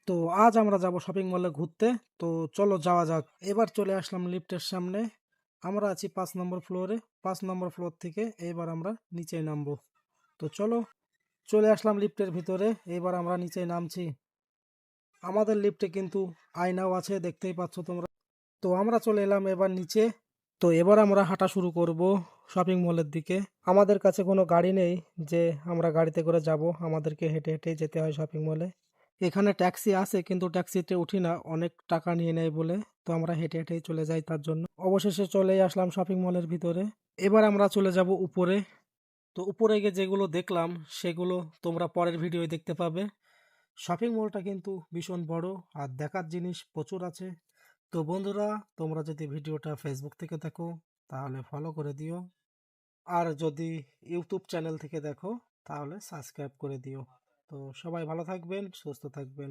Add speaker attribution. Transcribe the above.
Speaker 1: তো আজ আমরা যাব শপিং মলে ঘুরতে। তো চলো যাওয়া যাক। এবার চলে আসলাম লিফটের সামনে। আমরা আছি ৫ নম্বর ফ্লোরে। ৫ নম্বর ফ্লোর থেকে এবার আমরা নিচে নামবো। তো চলো, চলে আসলাম লিফটের ভিতরে। এবার আমরা নিচে নামছি। আমাদের লিফটে কিন্তু আয়নাও আছে, দেখতেই পাচ্ছ তোমরা। তো আমরা চলে এলাম এবার নিচে। তো এবার আমরা হাঁটা শুরু করব শপিং মলের দিকে। আমাদের কাছে কোনো গাড়ি নেই যে আমরা গাড়িতে করে যাব, আমাদেরকে হেঁটে হেঁটে যেতে হয় শপিং মলে। এখানে ট্যাক্সি আছে কিন্তু ট্যাক্সিতে উঠি না, অনেক টাকা নিয়ে নেয় বলে। তো আমরা হেঁটে হেঁটেই চলে যাই তার জন্য। অবশেষে চলে আসলাম শপিং মলের ভিতরে। এবার আমরা চলে যাব উপরে। তো উপরে গিয়ে যেগুলো দেখলাম সেগুলো তোমরা পরের ভিডিওয়ে দেখতে পাবে। শপিং মলটা কিন্তু ভীষণ বড় আর দেখার জিনিস প্রচুর আছে। তো বন্ধুরা, তোমরা যদি ভিডিওটা ফেসবুক থেকে দেখো তাহলে ফলো করে দিও, আর যদি ইউটিউব চ্যানেল থেকে দেখো তাহলে সাবস্ক্রাইব করে দিও। তো সবাই ভালো থাকবেন, সুস্থ থাকবেন।